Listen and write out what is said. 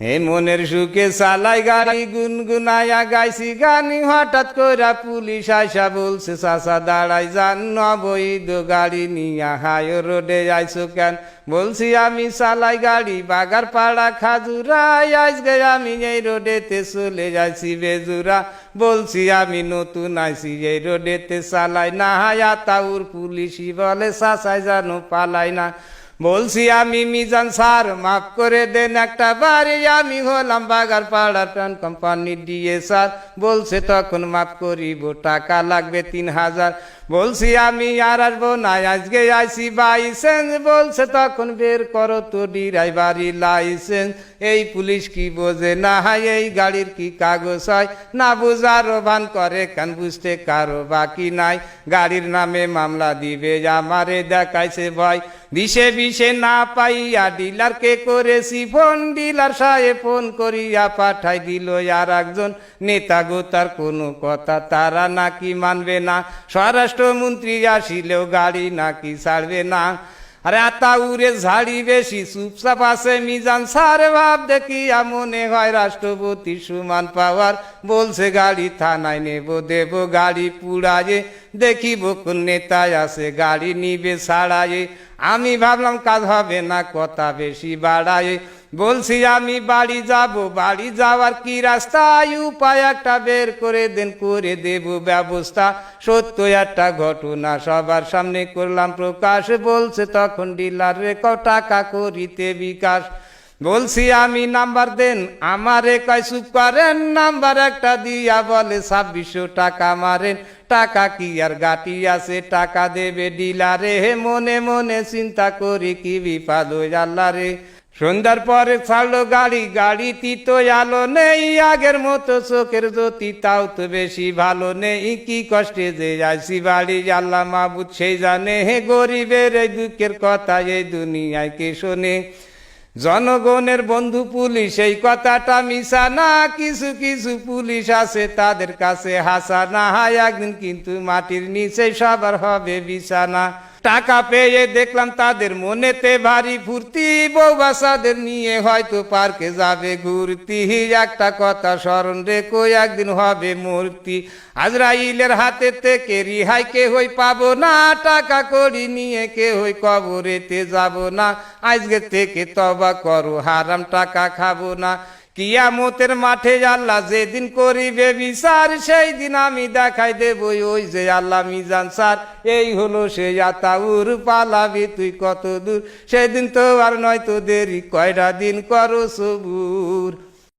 হে মনের সুখে চালাই গাড়ি গুনগুনাইয়া গাইছি গানি হঠাৎ কইরা পুলিশ আইসা বলছে চাচা দাঁড়াই যান অবৈধ গাড়ি নিয়া হাই রোডে আইসো কেন বলছি আমি চালাই গাড়ি বাগার পাড়া খাজুরাই আজকে আমি এই রোডেতে চলে যাইছি বেজুরা বলছি আমি নতুন আইছি এই রোডেতে চালাই না হায়া তাউর পুলিশই বলে চাচাই জানো পালাই না বলছি আমি মিজান স্যার মাফ করে দেন একটা বাড়ি আমি হলাম বাগার পাড়ার ট্রান কোম্পানি দিয়ে স্যার বলছে তখন মাফ করিব টাকা লাগবে 3000 বলছি আমি আর আসবো না আজকে আইসি বাইসেন্স বলছে তখন বের করো তো ড্রাইভারি লাইসেন্স এই পুলিশ কি বোঝে না হয় এই গাড়ির কি কাগজ হয় না বুঝারও ভান করে কান বুঝতে কারো বাকি নাই গাড়ির নামে মামলা দিবে আমারে দেখাইছে ভয় দিশে বিশে না পাইয়া ডিলারকে করেছি ফোন ডিলার সাহেব ফোন করিয়া পাঠাই দিল আর একজন নেতা গোতার কোনো কথা তারা নাকি মানবে না স্বরাষ্ট্রমন্ত্রী আসিলেও গাড়ি নাকি ছাড়বে না আরে আতাউরে ঝাড়ি বেশি চুপচাপ আছে মিজান স্যার ভাব দেখিয়া মনে হয় রাষ্ট্রপতি সমান পাওয়ার বলছে গাড়ি থানায় নেব দেব গাড়ি পুড়ায়ে দেখিব কোন নেতায় আছে গাড়ি নিবে ছাড়ায়ে আমি ভাবলাম কাজ হবে না কথা বেশি বাড়ায়ে বলছি আমি বাড়ি যাব বাড়ি যাওয়ার কি রাস্তায় উপায় একটা বের করে দেন করে দেব ব্যবস্থা সত্য একটা ঘটনা সবার সামনে করলাম প্রকাশ বলছে তখন ডিলার রে টাকা করিতে বিকাশ বলছি আমি নাম্বার দেন আমারে কয় চুপ করেন নাম্বার একটা দিয়া বলে 2600 টাকা মারেন টাকা কি আর গাটি আছে টাকা দেবে ডিলারে হে মনে মনে চিন্তা করি কি বিপদ হই আল্লাহ রে সন্ধ্যার পরে ছাড়লো গাড়ি গাড়িতে তো আলো নেই আগের মতো চোখের জ্যোতি তাও তো বেশি ভালো নেই কি কষ্টে যে আইসি বাড়ি আল্লাহ মাহবুদ সেই জানে হে গরিবের এই দুঃখের কথা এই দুনিয়ায় কে শোনে জনগণের বন্ধু পুলিশ এই কথাটা মিশা না কিছু কিছু পুলিশ আছে তাদের কাছে হাসা না হয় একদিন কিন্তু মাটির নিচে সবার হবে বিছানা টাকা পেয়ে দেখলাম তাদের মনেতে ভারী ফুর্তি বউ বাচ্চাদের নিয়ে হয়তো পার্কে যাবে ঘুরতি একটা কথা স্মরণ রেখো একদিন হবে মূর্তি আজরাইলের হাতে থেকে রিহাই কে হই পাবো না টাকা করি নিয়ে কে হই কবরেতে যাব না আজকে থেকে তবা করো হারাম টাকা খাবো না কিয়ামতের মাঠে আল্লাহ যেদিন করিবে বিচার সেই দিন আমি দেখাই দেব ওই যে আল্লাহ মিজান স্যার এই হলো সেই আতাউর পালাবি তুই কত দূর সেদিন তো আর নয় তো দেরি কয়টা দিন করো সবুর।